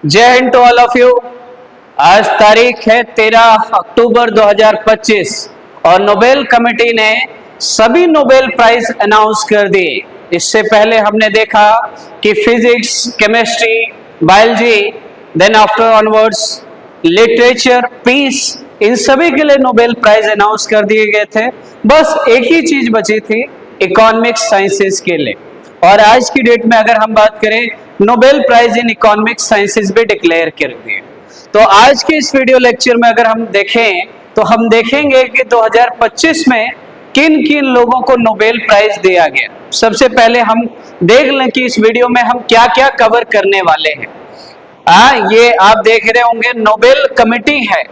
जय Hind to all of you. आज तारीख है 13 अक्टूबर 2025 और नोबेल कमेटी ने सभी नोबेल प्राइज अनाउंस कर दिए। इससे पहले हमने देखा कि physics, chemistry, biology, then after onwards literature, peace, इन सभी के लिए नोबेल प्राइज अनाउंस कर दिए गए थे। बस एक ही चीज बची थी, इकोनॉमिक्स साइंसेस के लिए। और आज की डेट में अगर हम बात करें, Nobel prize in economics sciences भी डिक्लेयर कर दिए। तो आज के इस वीडियो लेक्चर में अगर हम देखें तो हम देखेंगे कि 2025 में किन किन लोगों को नोबेल प्राइज दिया गया। सबसे पहले हम देख लें कि इस वीडियो में हम क्या क्या कवर करने वाले हैं। ये आप देख रहे होंगे नोबेल कमेटी है।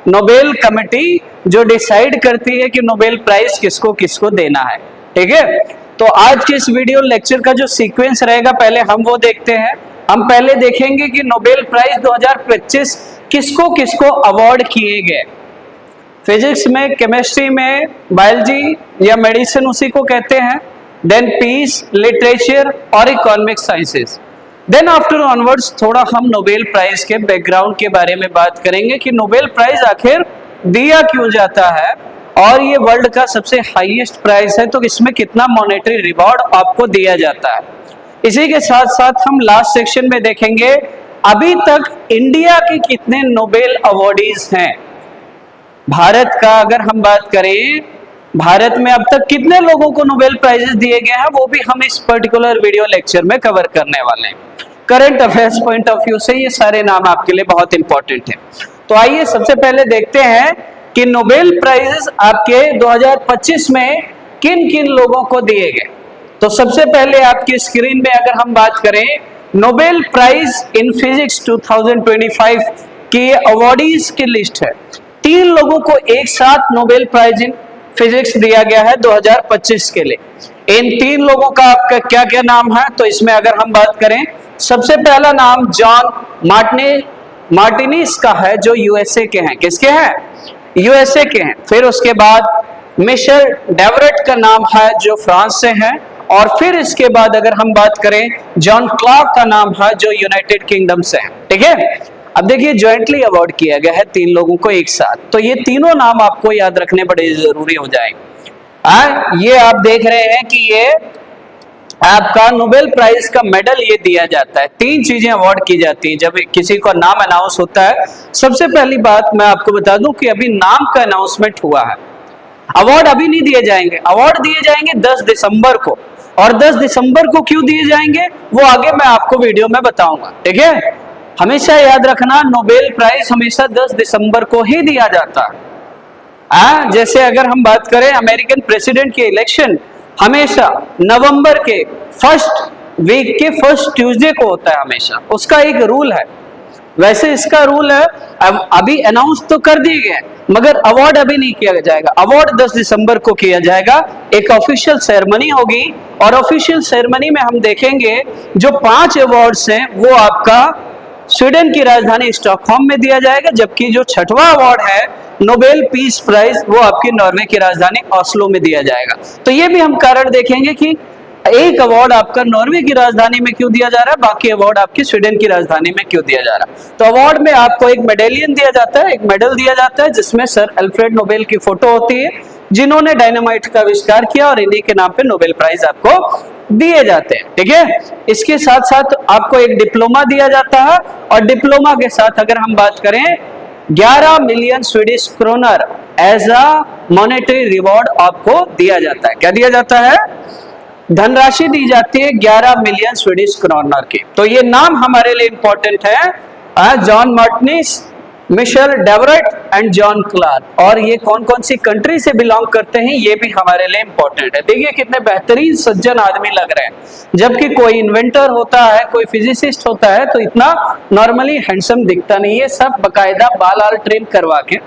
नोबेल कमेटी जो डिसाइड करती है कि नोबेल प्राइज किसको किसको देना है। ठीक है, तो आज के इस वीडियो लेक्चर का जो सीक्वेंस रहेगा पहले हम वो देखते हैं। हम पहले देखेंगे कि नोबेल प्राइज 2025 किसको किसको अवार्ड किए गए। फिजिक्स में, केमिस्ट्री में, बायोलॉजी या मेडिसिन उसी को कहते हैं, देन पीस, लिटरेचर और economics sciences. Then after onwards थोड़ा हम नोबेल प्राइज के बैकग्राउंड के बारे में बात करेंगे कि नोबेल प्राइज आखिर दिया क्यों जाता है और ये वर्ल्ड का सबसे हाईएस्ट प्राइज है, तो इसमें कितना मॉनेटरी रिवॉर्ड आपको दिया जाता है। इसी के साथ साथ हम लास्ट सेक्शन में देखेंगे अभी तक इंडिया के कितने नोबेल अवॉर्डीज हैं। भारत का अगर हम बात करें, भारत में अब तक कितने लोगों को नोबेल प्राइजेस दिए गए हैं, वो भी हम इस पर्टिकुलर वीडियो लेक्चर में कवर करने वाले हैं। Current affairs point of view से ये सारे नाम आपके लिए बहुत इंपॉर्टेंट है। तो आइए सबसे पहले देखते हैं कि नोबेल प्राइजेस आपके 2025 में किन किन लोगों को दिए गए। तो सबसे पहले आपकी स्क्रीन में अगर हम बात करें, नोबेल प्राइज इन फिजिक्स 2025 की अवॉर्डीज की लिस्ट है। 3 लोगों को एक साथ नोबेल प्राइज इन फिजिक्स दिया गया है 2025 के लिए। इन 3 लोगों का आपका क्या क्या नाम है, तो इसमें अगर हम बात करें, सबसे पहला नाम जॉन मार्टिनीज का है जो यूएसए के हैं। किसके हैं? यूएसए के हैं। फिर उसके बाद मिशेल डेवरेट का नाम है जो फ्रांस से हैं। और फिर इसके बाद अगर हम बात करें, जॉन क्लार्क का नाम है जो यूनाइटेड किंगडम से हैं। ठीक है, अब देखिए ज्वाइंटली अवार्ड किया गया है 3 लोगों को एक साथ, तो ये तीनों नाम आपको याद रखने बड़े जरूरी हो जाएंगे। ये आप देख रहे हैं कि ये आपका नोबेल प्राइज का मेडल ये दिया जाता है। 3 चीजें अवार्ड की जाती हैं जब किसी का नाम अनाउंस होता है। सबसे पहली बात मैं आपको बता दूं कि अभी नाम का अनाउंसमेंट हुआ है, अवार्ड अभी नहीं दिए जाएंगे। अवार्ड दिए जाएंगे 10 दिसंबर को, और 10 दिसंबर को क्यों दिए जाएंगे वो आगे मैं आपको वीडियो में बताऊंगा। ठीक है, हमेशा याद रखना नोबेल प्राइज हमेशा 10 दिसंबर को ही दिया जाता है। जैसे अगर हम बात करें, अमेरिकन प्रेसिडेंट के इलेक्शन हमेशा नवंबर के फर्स्ट वीक के फर्स्ट ट्यूसडे को होता है, हमेशा उसका एक रूल है। वैसे इसका रूल है, अब अभी अनाउंस तो कर दिए गए मगर अवार्ड अभी नहीं किया जाएगा। अवार्ड 10 दिसंबर को किया जाएगा, एक ऑफिशियल सेरेमनी होगी और ऑफिशियल सेरेमनी में हम देखेंगे जो 5 अवार्ड्स हैं वो आपका स्वीडन की राजधानी स्टॉकहोम में दिया जाएगा, जबकि जो 6वां अवार्ड है नोबेल पीस प्राइज वो आपकी नॉर्वे की राजधानी ऑस्लो में दिया जाएगा। तो ये भी हम कारण देखेंगे कि एक अवार्ड आपका नॉर्वे की राजधानी में क्यों दिया जा रहा है, बाकी अवार्ड आपकी स्वीडन की राजधानी में क्यों दिया जा रहा है। तो अवार्ड में आपको एक मेडेलियन दिया जाता है, एक मेडल दिया जाता है जिसमें सर अल्फ्रेड नोबेल की फोटो होती है जिन्होंने डायनामाइट का आविष्कार किया, और इन्हीं के नाम पे नोबेल प्राइज आपको दिए जाते हैं। ठीक है, इसके साथ साथ आपको एक डिप्लोमा दिया जाता है, और डिप्लोमा के साथ अगर हम बात करें 11 million Swedish kronor as a monetary reward आपको दिया जाता है। क्या दिया जाता है? धनराशि दी जाती है 11 मिलियन स्वीडिश क्रोनर की। तो ये नाम हमारे लिए इंपॉर्टेंट है, John Martinis, Michel Devoret and John Clarke. और ये कौन कौन सी कंट्री से बिलोंग करते हैं ये भी हमारे लिए इंपॉर्टेंट है। देखिए कितने बेहतरीन सज्जन आदमी लग रहे हैं। जबकि कोई इन्वेंटर होता है, कोई फिजिसिस्ट होता है तो इतना नॉर्मली हैंडसम दिखता नहीं है, सब बकायदा बाल ट्रिम करवा के,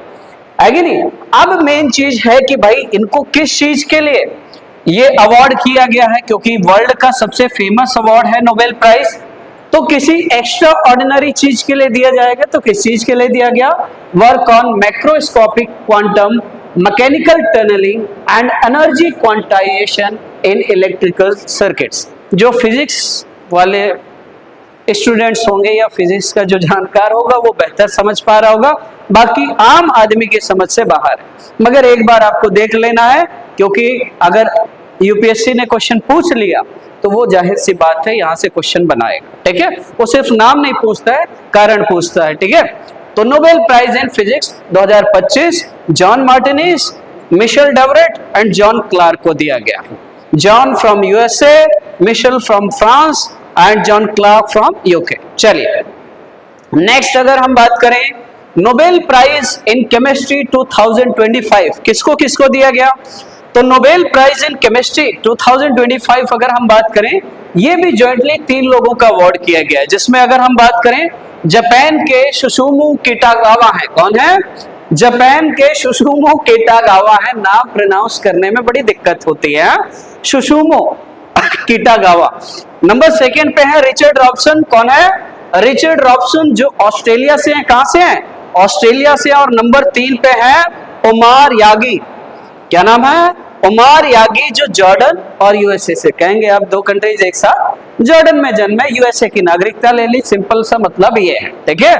है कि नहीं। अब मेन चीज है कि भाई इनको किस चीज के लिए ये अवार्ड किया गया है, क्योंकि वर्ल्ड का सबसे फेमस अवार्ड है नोबेल प्राइज। तो किसी एक्स्ट्रा ऑर्डिनरी चीज के लिए दिया जाएगा, तो किस चीज के लिए दिया गया? Work on macroscopic quantum mechanical tunnelling and energy quantisation in electrical circuits. जो फिजिक्स वाले स्टूडेंट्स होंगे या फिजिक्स का जो जानकार होगा वो बेहतर समझ पा रहा होगा, बाकी आम आदमी की समझ से बाहर है। मगर एक बार आपको देख लेना है, क्योंकि अगर यूपीएससी ने क्वेश्चन पूछ लिया तो वो जाहिर सी बात है यहाँ से क्वेश्चन बनाएगा, ठीक है। वो सिर्फ नाम नहीं पूछता है, कारण पूछता है, ठीक है। तो Nobel prize in physics 2025 John Martinez, Michel Devoret and John Clarke को दिया गया। John from USA, Michel from France and John Clarke from UK. चलिए नेक्स्ट अगर हम बात करें नोबेल प्राइज इन केमिस्ट्री 2025 किसको किसको दिया गया, तो नोबेल प्राइज इन केमिस्ट्री 2025 अगर हम बात करें ये भी जॉइंटली 3 लोगों का अवार्ड किया गया है, जिसमें अगर हम बात करें जापान के सुसुमु किटागावा है। कौन है? जापान के सुसुमु किटागावा है, नाम प्रोनाउंस करने में बड़ी दिक्कत होती है, सुसुमु किटागावा। नंबर 2 पे है रिचर्ड रॉबसन। कौन है? रिचर्ड रॉबसन जो ऑस्ट्रेलिया से है। कहां से है? ऑस्ट्रेलिया से। और नंबर 3 पे है ओमार यागी। क्या नाम है? ओमार यागी, जो जॉर्डन और यूएसए से। कहेंगे आप 2 कंट्रीज एक साथ, जॉर्डन में जन्मे, यूएसए की नागरिकता ले ली, सिंपल सा मतलब ये है, ठीक है।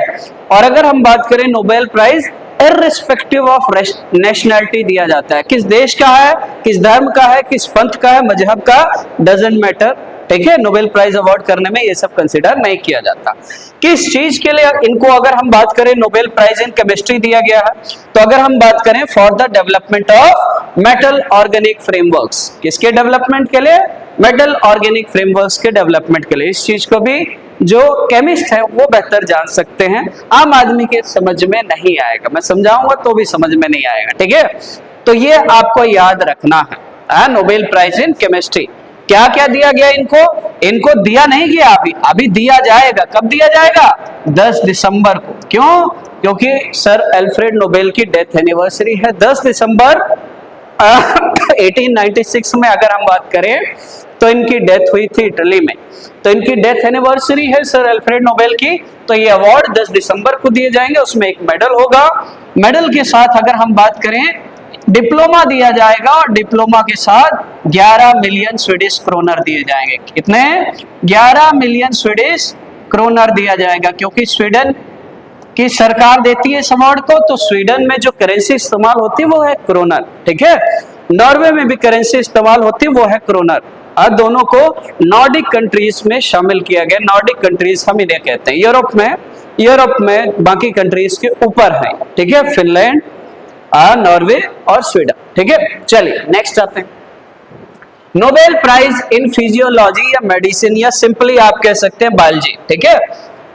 और अगर हम बात करें Nobel prize irrespective of nationality दिया जाता है, किस देश का है, किस धर्म का है, किस पंथ का है, मजहब का, डजंट मैटर, ठीक है। नोबेल प्राइज अवार्ड करने में ये सब कंसीडर नहीं किया जाता। किस चीज के लिए इनको अगर हम बात करें नोबेल प्राइज इन केमिस्ट्री दिया गया है, तो अगर हम बात करें for the development of metal organic frameworks, किसके डेवलपमेंट के लिए? मेटल ऑर्गेनिक फ्रेमवर्क्स के डेवलपमेंट के लिए। इस चीज को भी जो केमिस्ट है वो बेहतर जान सकते हैं, आम आदमी के समझ में नहीं आएगा, मैं समझाऊंगा तो भी समझ में नहीं आएगा, ठीक है। तो ये आपको याद रखना है नोबेल प्राइज इन केमिस्ट्री। क्या क्या दिया गया इनको? इनको दिया नहीं गया अभी दिया जाएगा। कब दिया जाएगा? 10 दिसंबर को। क्यों? क्योंकि सर अल्फ्रेड नोबेल की डेथ एनिवर्सरी है 10 दिसंबर 1896 में। अगर हम बात करें तो इनकी डेथ हुई थी इटली में, तो इनकी डेथ एनिवर्सरी है सर अल्फ्रेड नोबेल की। तो ये अवार्ड 10 दिसंबर को दिए जाएंगे, उसमें एक मेडल होगा। मेडल के साथ अगर हम बात करें डिप्लोमा दिया जाएगा, और डिप्लोमा के साथ 11 मिलियन स्वीडिश क्रोनर दिए जाएंगे। कितने? 11 मिलियन स्वीडिश क्रोनर दिया जाएगा, क्योंकि स्वीडन की सरकार देती है इस अवार्ड को। तो स्वीडन में जो करेंसी इस्तेमाल होती है वो है क्रोनर, ठीक है। नॉर्वे में भी करेंसी इस्तेमाल होती है, वो है क्रोनर। और दोनों को नॉर्डिक कंट्रीज में शामिल किया गया। नॉर्डिक कंट्रीज हम इन्हें कहते हैं। यूरोप में बाकी कंट्रीज के ऊपर है, ठीक है, फिनलैंड, नॉर्वे और स्वीडन, ठीक है। चलिए नेक्स्ट आते हैं। नोबेल प्राइज इन फिजियोलॉजी या मेडिसिन, या सिंपली आप कह सकते हैं बायोलॉजी, ठीक है।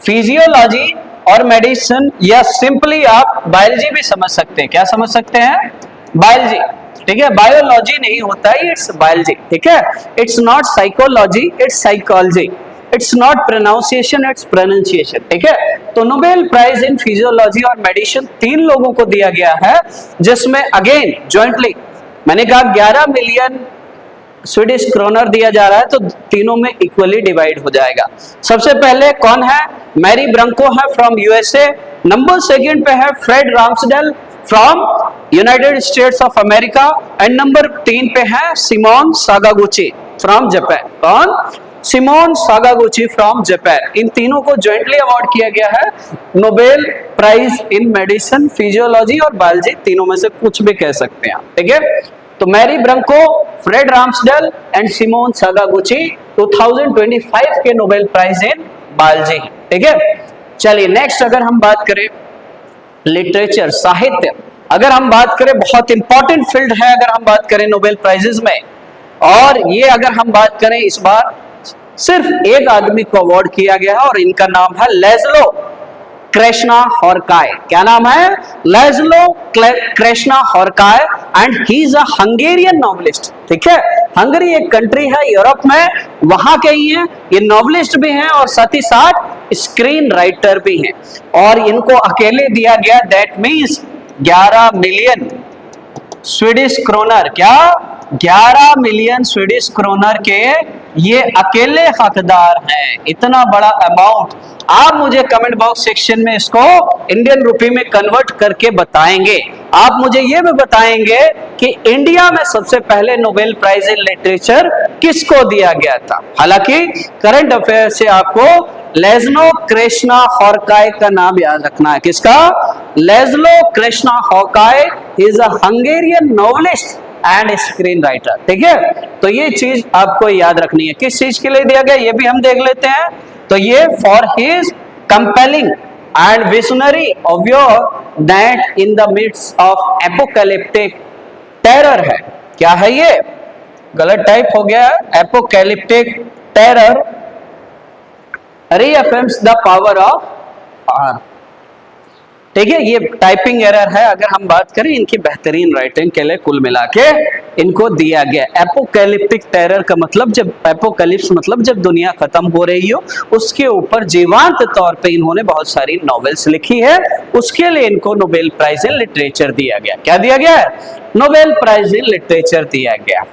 फिजियोलॉजी और मेडिसिन, या सिंपली आप बायोलॉजी भी समझ सकते हैं। क्या समझ सकते हैं? बायोलॉजी, ठीक है। बायोलॉजी नहीं होता है, इट्स बायोलॉजी, ठीक है। It's not psychology, it's psychology. It's not pronunciation, it's pronunciation, ठीक है। तो नोबेल प्राइज इन फिजियोलॉजी और मेडिसिन 3 लोगों को दिया गया है, जिसमें अगेन जॉइंटली मैंने कहा 11 मिलियन स्वीडिश क्रोनर दिया जा रहा है, तो तीनों में इक्वली डिवाइड हो जाएगा। सबसे पहले कौन है? मैरी ब्रंको है फ्रॉम यूएसए। नंबर 2 पे है Fred Ramsdell from United States of America. And number 3 पे है सिमोन सागागुची फ्रॉम जापान। कौन? Simon Sakaguchi from Japan. इन तीनों को जॉइंटली अवार्ड किया गया है Nobel prize in medicine, physiology और बायोलॉजी, तीनों में से कुछ भी कह सकते हैं, ठीक है। तो Mary Brunkow, Fred Ramsdell and Simon Sakaguchi 2025 के नोबेल प्राइज इन बायोलॉजी, ठीक है। चलिए नेक्स्ट अगर हम बात करें लिटरेचर, साहित्य, अगर हम बात करें बहुत इंपॉर्टेंट फील्ड है अगर हम बात करें नोबेल प्राइजेस में। और ये अगर हम बात करें इस बार सिर्फ एक आदमी को अवार्ड किया गया है, और इनका नाम है लेज़लो क्रेस्ना-हॉर्काय। क्या नाम है? Laszlo Krasznahorkai and he is a Hungarian novelist, ठीक है। हंगरी एक कंट्री है यूरोप में, वहां के ही हैं ये, नॉवेलिस्ट भी हैं और साथ ही साथ स्क्रीन राइटर भी हैं। और इनको अकेले दिया गया, that means 11 million Swedish kroner. क्या? 11 मिलियन स्वीडिश क्रोनर के ये अकेले हकदार हैं। इतना बड़ा अमाउंट आप मुझे कमेंट बॉक्स सेक्शन में इसको इंडियन रुपए में कन्वर्ट करके बताएंगे। आप मुझे ये भी बताएंगे कि इंडिया में सबसे पहले नोबेल प्राइज इन लिटरेचर किसको दिया गया था। हालांकि करंट अफेयर से आपको लेज़्लो कृष्णा हॉर्काई का नाम याद रखना है। किसका? Laszlo Krasznahorkai is a Hungarian novelist and screenwriter. ठीक है, तो ये चीज आपको याद रखनी है। किस चीज के लिए दिया गया ये भी हम देख लेते हैं। तो ये for his compelling and visionary of that in the midst of apocalyptic terror है। क्या है ये? गलत टाइप हो गया। Apocalyptic terror reaffirms the power of art. ठीक है, ये टाइपिंग एरर है। अगर हम बात करें इनकी बेहतरीन राइटिंग के लिए कुल मिला के इनको दिया गया। एपोकैलिप्टिक टेरर का मतलब, जब एपोकैलिप्स मतलब जब दुनिया खत्म हो रही हो, उसके ऊपर जीवंत तौर पे इन्होंने बहुत सारी नॉवेल्स लिखी है। उसके लिए इनको नोबेल प्राइज इन लिटरेचर दिया गया। क्या दिया गया? नोबेल प्राइज इन लिटरेचर दिया गया।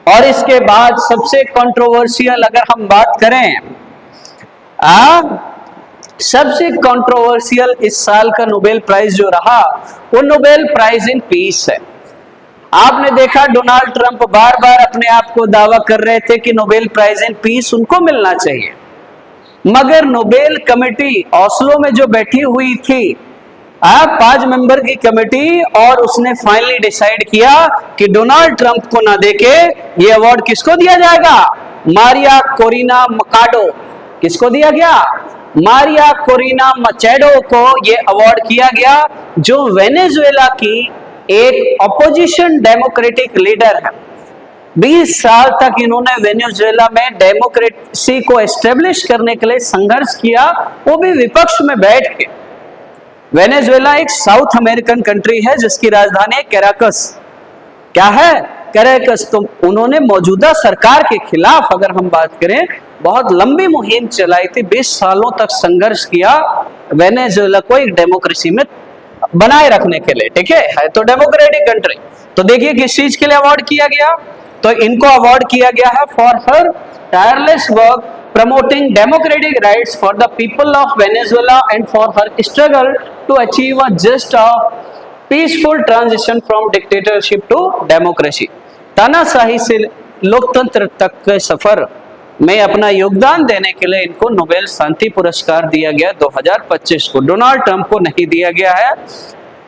और इसके बाद सबसे कंट्रोवर्शियल अगर हम बात करें, सबसे कंट्रोवर्शियल इस साल का नोबेल प्राइज जो रहा वो नोबेल प्राइज इन पीस है। आपने देखा डोनाल्ड ट्रंप बार बार अपने आप को दावा कर रहे थे कि नोबेल प्राइज इन पीस उनको मिलना चाहिए, मगर नोबेल कमेटी ओस्लो में जो बैठी हुई थी, 5 मेंबर की कमेटी, और उसने फाइनली डिसाइड किया कि डोनाल्ड ट्रंप को ना देके ये अवार्ड किसको दिया जाएगा? Maria Corina Machado. किसको दिया गया? मारिया कोरिना मचेडो को ये अवार्ड किया गया, जो वेनेजुएला की एक ऑपोजिशन डेमोक्रेटिक लीडर है। 20 साल तक इन्होंने वेनेजुएला में डेमोक्रेसी को एस्टेब्लिश करने के लिए संघर्ष किया, वो भी विपक्ष में बैठ के। वेनेजुएला एक साउथ अमेरिकन कंट्री है जिसकी राजधानी है कैराकस। क्या है? कैराकस। तो उन्होंने मौजूदा सरकार के खिलाफ अगर हम बात करें बहुत लंबी मुहिम चलाई थी, 20 सालों तक संघर्ष किया वेनेजुएला को एक डेमोक्रेसी में बनाए रखने के लिए। ठीक है तो डेमोक्रेटिक कंट्री। तो देखिए किस चीज के लिए अवार्ड किया गया? तो इनको अवार्ड किया गया है for her tireless work promoting democratic rights for the people of Venezuela and for her struggle to achieve a just peaceful transition from dictatorship to democracy। तानाशाही से लोकतंत्र तक के सफर में अपना योगदान देने के लिए इनको नोबेल शांति पुरस्कार दिया गया 2025 को। डोनाल्ड ट्रंप को नहीं दिया गया है।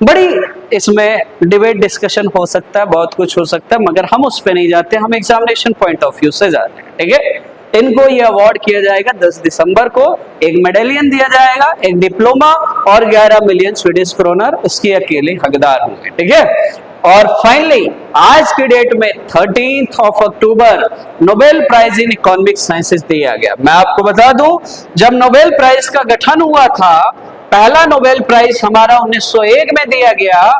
बड़ी इसमें डिबेट डिस्कशन हो सकता है, बहुत कुछ हो सकता है, मगर हम उस पर नहीं जाते, हम एग्जामिनेशन पॉइंट ऑफ व्यू से जाते हैं। ठीक है, इनको ये अवार्ड किया जाएगा 10 दिसंबर को। एक मेडलियन दिया जाएगा, एक डिप्लोमा और 11 मिलियन स्वीडिश क्रोनर उसकी अकेले हकदार होंगे। ठीक है, और फाइनली आज की डेट में 13 October Nobel prize in economic sciences दिया गया। मैं आपको बता दूं, जब नोबेल प्राइज का गठन हुआ था, पहला नोबेल प्राइज हमारा 1901 में दिया गया,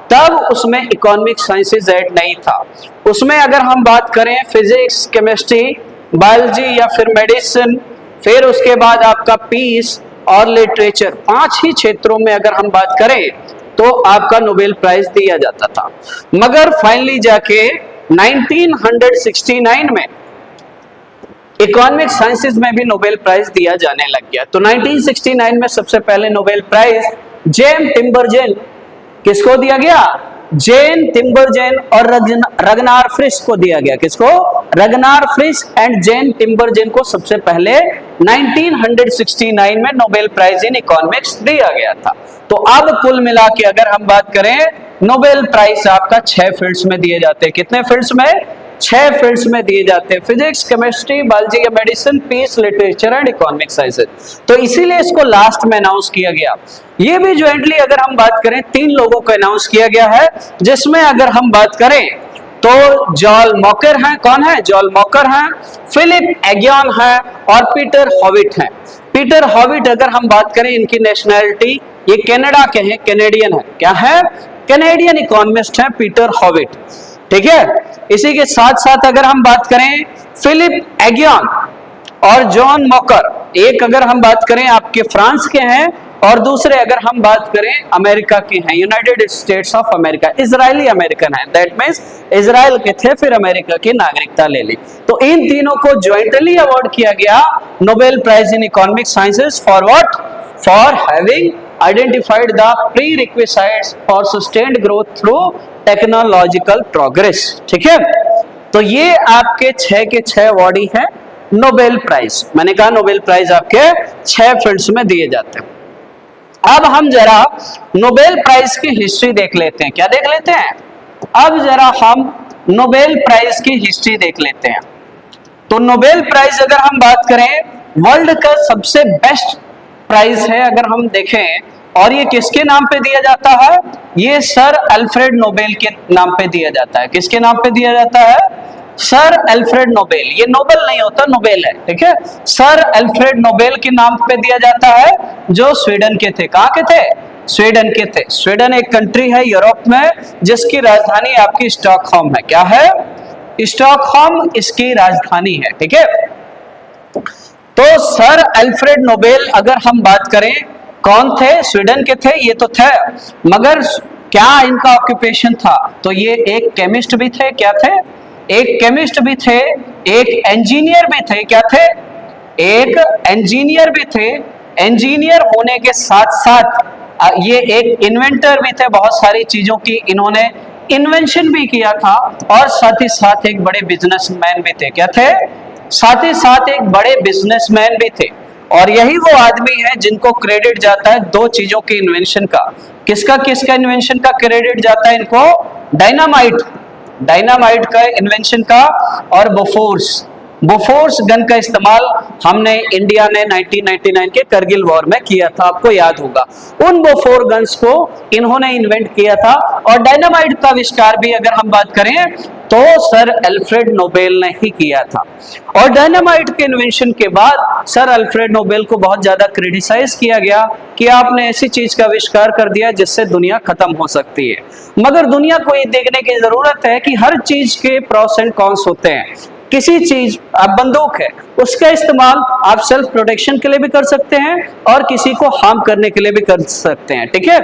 तब उसमें इकोनॉमिक साइंसेस ऐड नहीं था। उसमें अगर हम बात करें फिजिक्स, केमिस्ट्री, बायोलॉजी या फिर मेडिसिन, फिर उसके बाद आपका पीस और लिटरेचर, 5 ही क्षेत्रों में अगर हम बात करें तो आपका नोबेल प्राइज दिया जाता था। मगर फाइनली जाके 1969 में इकोनॉमिक साइंसेज में भी नोबेल प्राइज दिया जाने लग गया। तो 1969 में सबसे पहले नोबेल प्राइज जेम टिम्बरजेन किसको दिया गया? जेन टिम्बरजेन और रगनार फ्रिश को दिया गया। किसको? रगनार फ्रिश एंड जेन टिम्बरजेन को सबसे पहले 1969 में नोबेल प्राइज इन इकोनॉमिक्स दिया गया था। तो अब कुल मिला के अगर हम बात करें, नोबेल प्राइज आपका 6 फील्ड्स में दिए जाते हैं। कितने फील्ड्स में? 6 फील्ड्स में दिए जाते हैं। फिजिक्स, केमिस्ट्री, बायोलॉजी या medicine, peace, literature and economic sciences. तो इसीलिए इसको लास्ट में अनाउंस किया गया। ये भी ज्वाइंटली अगर हम बात करें 3 लोगों को अनाउंस किया गया है, जिसमें अगर हम बात करें तो जॉल मॉकर हैं। कौन है? जॉल मॉकर हैं, फिलिप एगियन है और पीटर हॉविट हैं। पीटर हॉविट अगर हम बात करें, इनकी नेशनैलिटी ये कनाडा के हैं, कैनेडियन है। क्या है? कैनेडियन इकोनॉमिस्ट है पीटर हॉविट। ठीक है, इसी के साथ साथ अगर हम बात करें फिलिप एगियन और जॉन मॉकर, एक अगर हम बात करें आपके फ्रांस के हैं और दूसरे अगर हम बात करें अमेरिका के हैं, United States of America, Israeli American है। दैट मींस इजराइल के थे, फिर अमेरिका की नागरिकता ले ली। तो इन तीनों को ज्वाइंटली अवार्ड किया गया Nobel prize in economic sciences for what? For having identified the prerequisites for sustained growth through technological progress. ठीक है, तो ये आपके 6 के 6 अवार्डी हैं। Nobel prize. मैंने कहा नोबेल प्राइज आपके 6 फील्ड्स में दिए जाते हैं। अब हम जरा नोबेल प्राइज की हिस्ट्री देख लेते हैं। क्या देख लेते हैं? अब जरा हम नोबेल प्राइज की हिस्ट्री देख लेते हैं। तो नोबेल प्राइज अगर हम बात करें, वर्ल्ड का सबसे बेस्ट प्राइज है अगर हम देखें, और ये किसके नाम पे दिया जाता है? ये सर अल्फ्रेड नोबेल के नाम पे दिया जाता है। किसके नाम पे दिया जाता है? Sir Alfred Nobel. ये नोबेल नहीं होता, नोबेल है, ठीक है। सर अल्फ्रेड नोबेल के नाम पे दिया जाता है, जो स्वीडन के थे। कहाँ के थे? स्वीडन के थे। स्वीडन एक कंट्री है यूरोप में, जिसकी राजधानी आपकी स्टॉकहोम है। क्या है? स्टॉकहोम इसकी राजधानी है, ठीक है। तो सर अल्फ्रेड नोबेल अगर हम बात करें, कौन थे? स्वीडन के थे, ये तो थे, मगर क्या इनका ऑक्यूपेशन था? तो ये एक केमिस्ट भी थे। क्या थे? एक केमिस्ट भी थे, एक इंजीनियर भी थे। क्या थे? एक इंजीनियर भी थे। इंजीनियर होने के साथ साथ ये एक इन्वेंटर भी थे। बहुत सारी चीजों की इन्होंने इन्वेंशन भी किया था, और साथ ही साथ एक बड़े बिजनेसमैन भी थे। क्या थे? साथ ही साथ एक बड़े बिजनेसमैन भी थे। और यही वो आदमी है जिनको क्रेडिट जाता है 2 चीजों के इन्वेंशन का। किसका किसका इन्वेंशन का क्रेडिट जाता है इनको? डायनामाइट का इन्वेंशन का, और बोफोर्स गन का इस्तेमाल हमने इंडिया ने 1999 के करगिल वॉर में किया था, आपको याद होगा। उन बोफोर गन्स को इन्होंने इन्वेंट किया था। और डायनामाइट का आविष्कार भी अगर हम बात करें तो सर अल्फ्रेड नोबेल ने ही किया था। और डायनामाइट के इन्वेंशन के बाद सर अल्फ्रेड नोबेल को बहुत ज्यादा क्रिटिसाइज किया गया कि आपने ऐसी चीज का आविष्कार कर दिया जिससे दुनिया खत्म हो सकती है। मगर दुनिया को ये देखने की जरूरत है कि हर चीज के प्रोस एंड कॉन्स होते हैं। किसी चीज, आप बंदूक है, उसका इस्तेमाल आप सेल्फ प्रोटेक्शन के लिए भी कर सकते हैं और किसी को हार्म करने के लिए भी कर सकते हैं, ठीक है।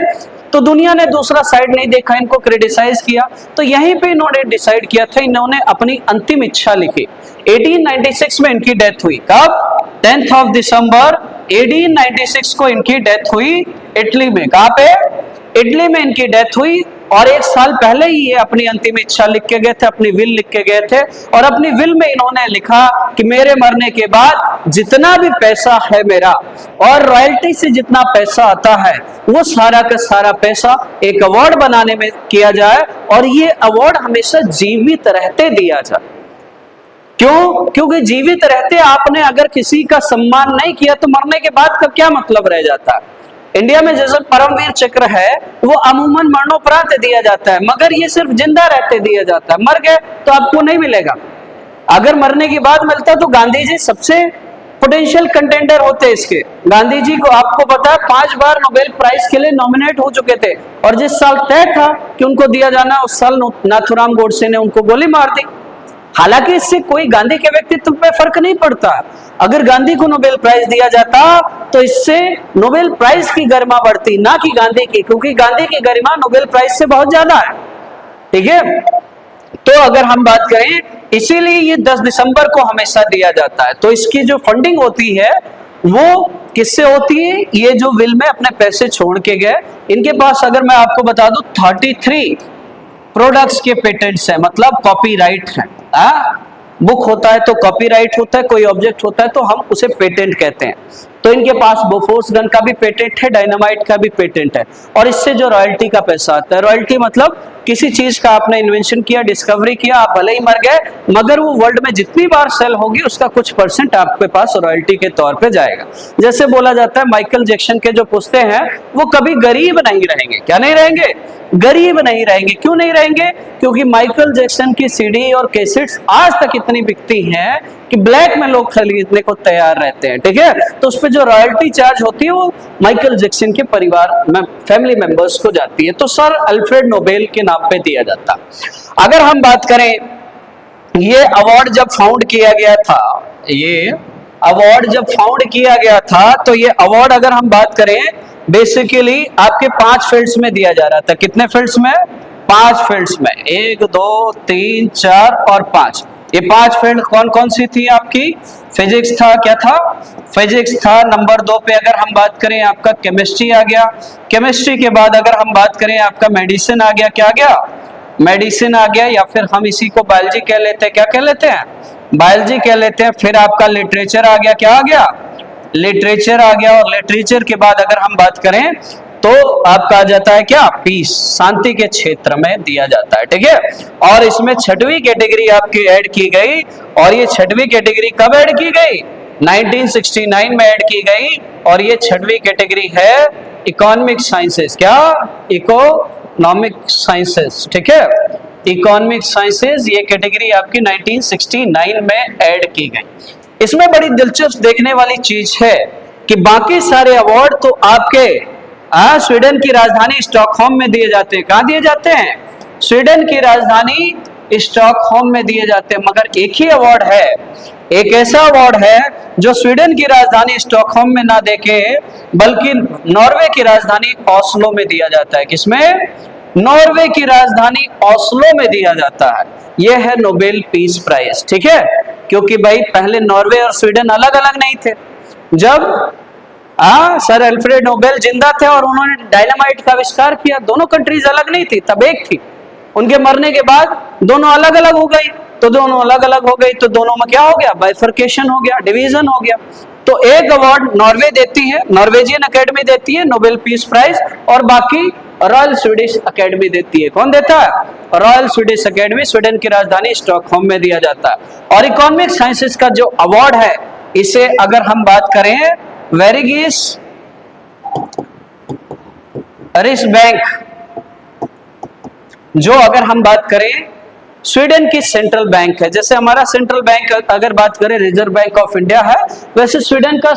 तो दुनिया ने दूसरा साइड नहीं देखा, इनको क्रिटिसाइज किया। तो यहीं पे इन्होंने डिसाइड किया था, इन्होंने अपनी अंतिम इच्छा लिखी। 1896 में इनकी डेथ हुई। कब? 10 दिसंबर 1896 को इनकी डेथ हुई इटली में। कहाँ पे? इटली में इनकी डेथ हुई। और 1 साल पहले ही ये अपनी अंतिम इच्छा लिख के गए थे, अपनी विल लिख के गए थे। और अपनी विल में इन्होंने लिखा कि मेरे मरने के बाद जितना भी पैसा है मेरा, और रॉयल्टी से जितना पैसा आता है, वो सारा का सारा पैसा एक अवार्ड बनाने में किया जाए, और ये अवार्ड हमेशा जीवित रहते दिया जाए। क्यों? क्योंकि जीवित रहते आपने अगर किसी का सम्मान नहीं किया तो मरने के बाद का क्या मतलब रह जाता है। इंडिया में जैसे परमवीर चक्र है, वो अमूमन मरणोपरांत दिया जाता है, मगर ये सिर्फ जिंदा रहते दिया जाता है। मर गए तो आपको नहीं मिलेगा। अगर मरने के बाद मिलता तो गांधी जी सबसे पोटेंशियल कंटेंडर होते इसके। गांधी जी को आपको पता है 5 बार नोबेल प्राइज के लिए नॉमिनेट हो चुके थे, और जिस साल तय था कि उनको दिया जाना, उस साल नाथूराम गोडसे ने उनको गोली मार दी। हालांकि इससे कोई गांधी के व्यक्तित्व पे फर्क नहीं पड़ता। अगर गांधी को नोबेल प्राइज दिया जाता तो इससे नोबेल प्राइज की गरिमा बढ़ती, ना कि गांधी की, क्योंकि गांधी की गरिमा नोबेल प्राइज से बहुत ज्यादा है, ठीक है। तो अगर हम बात करें, इसीलिए ये 10 दिसंबर को हमेशा दिया जाता है। तो इसकी जो फंडिंग होती है वो किससे होती है? ये जो विल में अपने पैसे छोड़ के गए, इनके पास अगर मैं आपको बता दूं 33 प्रोडक्ट्स के पेटेंट्स हैं, मतलब कॉपीराइट है। बुक होता है तो कॉपीराइट होता है, कोई ऑब्जेक्ट होता है तो हम उसे पेटेंट कहते हैं। तो इनके पास बोफोर्स गन का भी पेटेंट है, डायनामाइट का भी पेटेंट है। और इससे जो रॉयल्टी का पैसा आता है, रॉयल्टी मतलब किसी चीज का आपने इन्वेंशन किया, डिस्कवरी किया, आप भले ही मर गए, मगर वो वर्ल्ड में जितनी बार सेल होगी उसका कुछ % आपके पास रॉयल्टी के तौर पे जाएगा। जैसे बोला जाता है माइकल जैक्सन के जो पुश्ते हैं वो कभी गरीब नहीं रहेंगे। क्या नहीं रहेंगे? गरीब नहीं रहेंगे। क्यों नहीं रहेंगे? क्योंकि माइकल जैक्सन की सीडी और कैसेट्स आज तक इतनी बिकती हैं कि ब्लैक में लोग खरीदने को तैयार रहते हैं, ठीक है। तो उस पर जो रॉयल्टी चार्ज होती है वो माइकल जैक्सन के परिवार में फैमिली मेंबर्स को जाती है। तो सर अल्फ्रेड नोबेल के नाम पे दिया जाता। अगर हम बात करें, ये अवार्ड जब फाउंड किया गया था, तो ये अवार्ड अगर हम बात करें बेसिकली आपके 5 फील्ड्स में दिया जा रहा था। कितने फील्ड्स में? 5 फील्ड्स में। 1 2 3 4 और 5। ये 5 फील्ड कौन कौन सी थी आपकी? फिजिक्स था। क्या था? फिजिक्स था। नंबर 2 पे अगर हम बात करें आपका केमिस्ट्री आ गया। केमिस्ट्री के बाद अगर हम बात करें आपका मेडिसिन आ गया। क्या आ गया? मेडिसिन आ गया, या फिर हम इसी को बायोलॉजी कह लेते हैं। क्या कह लेते हैं? बायोलॉजी कह लेते हैं, फिर आपका लिटरेचर आ गया, क्या आ गया, लिटरेचर आ गया, और लिटरेचर के बाद अगर हम बात करें तो आपका आ जाता है क्या, पीस, शांति के क्षेत्र में दिया जाता है, ठीक है। और इसमें छठवीं कैटेगरी आपकी ऐड की गई, और ये छठवीं कैटेगरी कब ऐड की गई, 1969 में ऐड की गई, और ये छठवीं कैटेगरी है इकोनॉमिक साइंसेस, क्या, इकोनॉमिक साइंसेस, ठीक है, इकोनॉमिक साइंसेस, ये कैटेगरी आपकी 1969 में ऐड की गई। इसमें बड़ी दिलचस्प देखने वाली चीज है कि बाकी सारे अवार्ड तो आपके स्वीडन की राजधानी स्टॉकहोम में दिए जाते हैं। कहां दिए जाते हैं, स्वीडन की राजधानी स्टॉकहोम में दिए जाते हैं, मगर एक ही अवार्ड है, एक ऐसा अवार्ड है जो स्वीडन की राजधानी स्टॉकहोम में ना देके बल्कि नॉर्वे की राजधानी ओस्लो में दिया जाता है। किसमें, नॉर्वे की राजधानी ओस्लो में दिया जाता है। यह है नोबेल पीस प्राइज, ठीक है, क्योंकि भाई पहले नॉर्वे और स्वीडन अलग अलग नहीं थे। जब सर अल्फ्रेड नोबेल जिंदा थे और उन्होंने डायनामाइट का आविष्कार किया, दोनों कंट्रीज अलग नहीं थी, तब एक थी। उनके मरने के बाद दोनों अलग अलग हो गई, तो दोनों अलग अलग हो गई तो दोनों में क्या हो गया, बाइफर्केशन हो गया, डिवीजन हो गया। तो एक अवार्ड नॉर्वे देती है, नॉर्वेजियन अकेडमी देती है नोबेल पीस प्राइज, और बाकी रॉयल स्वीडिश अकेडमी देती है। कौन देता है, रॉयल स्वीडिश अकेडमी, स्वीडन की राजधानी स्टॉकहोम में दिया जाता है। और इकोनॉमिक साइंसेस का जो अवार्ड है, इसे अगर हम बात करें वेरिगिस रिक्सबैंक, जो अगर हम बात करें स्वीडन की सेंट्रल बैंक है, जैसे हमारा सेंट्रल बैंक अगर बात करें रिजर्व बैंक ऑफ इंडिया है, वैसे स्वीडन का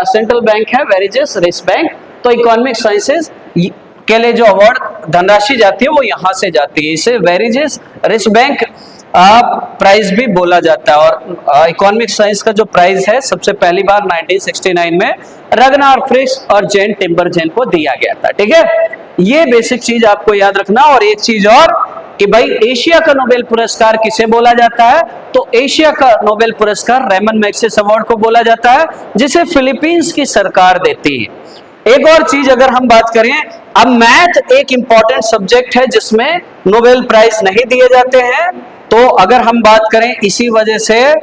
सेंट्रल बैंक है वेरिगिस रिक्सबैंक। तो इकोनॉमिक साइंसेस के लिए जो अवार्ड धनराशि जाती है वो यहां से जाती है, इसे वेरिगिस रिक्सबैंक प्राइज भी बोला जाता है। और इकोनॉमिक साइंस का जो प्राइज है सबसे पहली बार 1969 में रगनार फ्रिश और जेन टिम्बरजेन को दिया गया था, ठीक है। ये बेसिक चीज आपको याद रखना। और एक चीज और कि भाई एशिया का नोबेल पुरस्कार किसे बोला जाता है, तो एशिया का नोबेल पुरस्कार रेमन मैग्सेसे अवार्ड को बोला जाता है, जिसे फिलीपींस की सरकार देती है। एक और चीज अगर हम बात करें, अब मैथ एक इंपॉर्टेंट सब्जेक्ट है जिसमें नोबेल प्राइज नहीं दिए जाते हैं, तो अगर हम बात करें इसी वजह से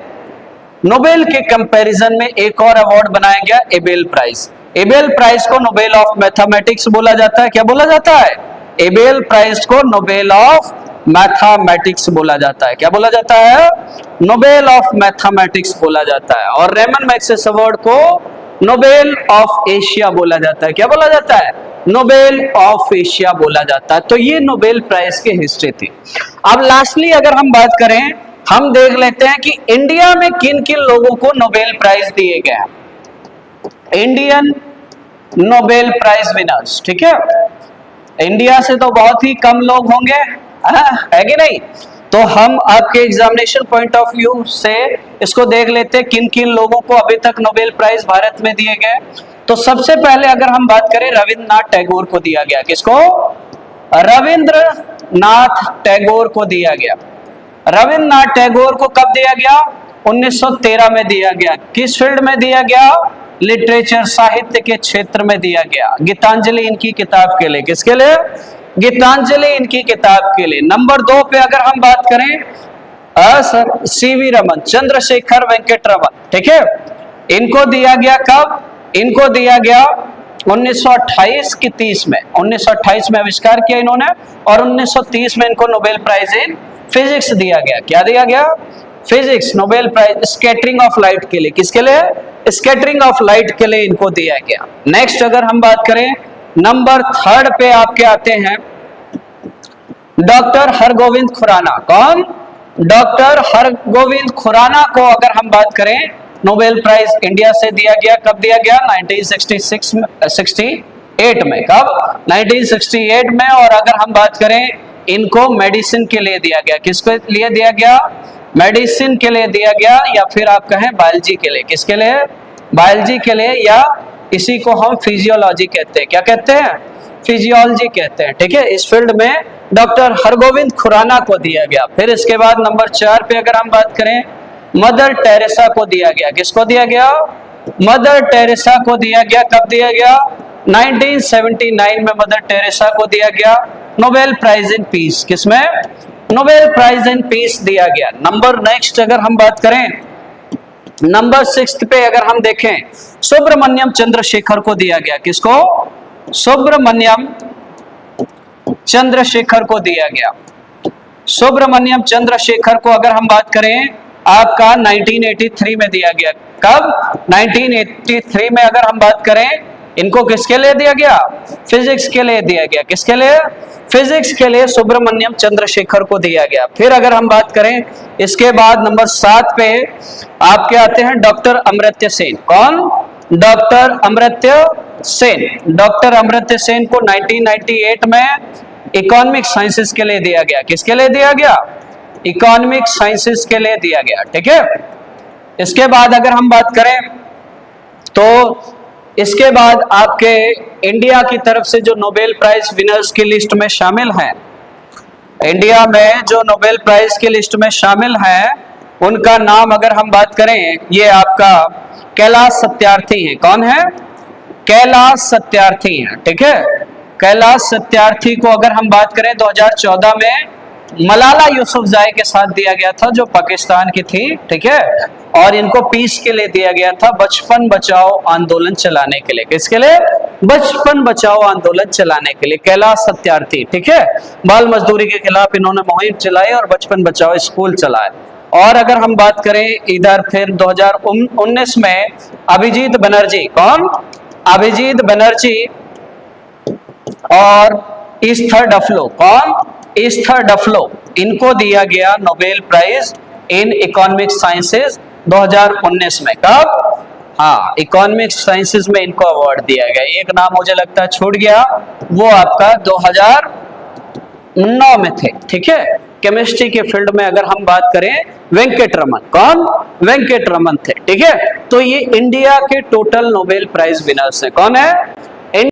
नोबेल के कंपैरिजन में एक और अवार्ड बनाया गया, एबेल प्राइज। एबेल प्राइज को नोबेल ऑफ मैथमेटिक्स बोला जाता है। क्या बोला जाता है, एबेल प्राइज को नोबेल ऑफ मैथमेटिक्स बोला जाता है। क्या बोला जाता है, नोबेल ऑफ मैथमेटिक्स बोला जाता है। और रेमन मैग्सेसे अवार्ड को नोबेल ऑफ एशिया बोला जाता है। क्या बोला जाता है, नोबेल ऑफ एशिया बोला जाता है। तो ये नोबेल प्राइज की हिस्ट्री थी। अब लास्टली अगर हम बात करें, हम देख लेते हैं कि इंडिया में किन किन लोगों को नोबेल प्राइज दिए गए हैं। इंडियन नोबेल प्राइज विनर्स, ठीक है, इंडिया से तो बहुत ही कम लोग होंगे, है कि नहीं। तो हम आपके एग्जामिनेशन पॉइंट ऑफ व्यू से इसको देख लेते हैं किन किन लोगों को अभी तक नोबेल प्राइज भारत में दिए गए। तो सबसे पहले अगर हम बात करें, रविंद्रनाथ टैगोर को दिया गया। किसको, रविंद्रनाथ टैगोर को दिया गया। रविंद्रनाथ टैगोर को कब दिया गया, 1913 में दिया गया। किस फील्ड में दिया गया, लिटरेचर, साहित्य के क्षेत्र में दिया गया। गीतांजलि इनकी किताब के लिए, किसके लिए, गीतांजलि इनकी किताब के लिए। नंबर 2 पे अगर हम बात करें सर सीवी रमन, चंद्रशेखर वेंकट रमन, ठीक है, इनको दिया गया कब, इनको दिया गया 1928 की 30 में। 1928 में आविष्कार किया इन्होंने, और 1930 में इनको नोबेल प्राइज इन फिजिक्स दिया गया। क्या दिया गया, physics, Nobel prize scattering of light के लिए। किसके लिए, स्कैटरिंग ऑफ लाइट के लिए इनको दिया गया। नेक्स्ट अगर हम बात करें, नंबर 3 पे आपके आते हैं डॉक्टर हरगोविंद खुराना। कौन, डॉक्टर हरगोविंद खुराना को अगर हम बात करें, नोबेल प्राइज इंडिया से दिया गया। कब दिया गया, 1968 में। कब, 1968 में। और अगर हम बात करें, इनको मेडिसिन के लिए दिया गया। किसके लिए दिया गया, मेडिसिन के लिए दिया गया, या फिर आप कहें बायोलॉजी के लिए। किसके लिए, बायोलॉजी के लिए, या इसी को हम फिजियोलॉजी कहते हैं। क्या कहते हैं, फिजियोलॉजी कहते हैं, ठीक है। इस फील्ड में डॉक्टर हरगोविंद खुराना को दिया गया। फिर इसके बाद नंबर 4 पे अगर हम बात करें, मदर टेरेसा को दिया गया। किसको दिया गया, मदर टेरेसा को दिया गया। कब दिया गया, 1979 में मदर टेरेसा को दिया गया नोबेल प्राइज इन पीस। किसमें, नोबेल प्राइज इन पीस दिया गया। नंबर नेक्स्ट अगर हम बात करें, नंबर 6 पे अगर हम देखें, सुब्रमण्यम चंद्रशेखर को दिया गया। किसको? सुब्रमण्यम चंद्रशेखर को दिया गया। सुब्रमण्यम चंद्रशेखर को अगर हम बात करें आपका 1983 में दिया गया। कब? 1983 में अगर हम बात करें, इनको किसके लिए दिया गया? फिजिक्स के लिए दिया गया। किसके लिए? फिजिक्स के लिए सुब्रमण्यम चंद्रशेखर को दिया गया। फिर अगर हम बात करें इसके बाद नंबर 7 पे आपके आते हैं डॉक्टर अमर्त्य सेन। कौन? डॉक्टर अमर्त्य सेन। डॉक्टर अमर्त्य सेन को 1998 में इकोनॉमिक साइंसेस के लिए दिया गया। किसके लिए दिया गया? इकोनॉमिक साइंसेस के लिए दिया गया। ठीक है। इसके बाद अगर हम बात करें तो इसके बाद आपके इंडिया की तरफ से जो नोबेल प्राइज विनर्स की लिस्ट में शामिल हैं, इंडिया में जो नोबेल प्राइज की लिस्ट में शामिल हैं, उनका नाम अगर हम बात करें, ये आपका कैलाश सत्यार्थी है। कौन है? कैलाश सत्यार्थी है। ठीक है। कैलाश सत्यार्थी को अगर हम बात करें 2014 में मलाला यूसुफजई के साथ दिया गया था, जो पाकिस्तान की थी। ठीक है। और इनको पीस के लिए दिया गया था, बचपन बचाओ आंदोलन चलाने के लिए। किसके लिए? बचपन बचाओ आंदोलन चलाने के लिए कैलाश सत्यार्थी। ठीक है। बाल मजदूरी के खिलाफ इन्होंने मुहिम चलाई और बचपन बचाओ स्कूल चलाए। और अगर हम बात करें इधर फिर 2019 में अभिजीत बनर्जी। कौन? अभिजीत बनर्जी और ईस्थर डफलो। कौन? ईस्थर डफलो। इनको दिया गया Nobel prize in economic sciences 2019 में। कब? हाँ, इकोनॉमिक साइंसेस में इनको अवार्ड दिया गया। एक नाम मुझे लगता है छूट गया, वो आपका 2009 में थे। ठीक है। केमिस्ट्री के फील्ड में अगर हम बात करें, वेंकट रमन। कौन? वेंकट रमन थे। ठीक है। तो ये इंडिया के टोटल नोबेल प्राइज विनर्स हैं। कौन है?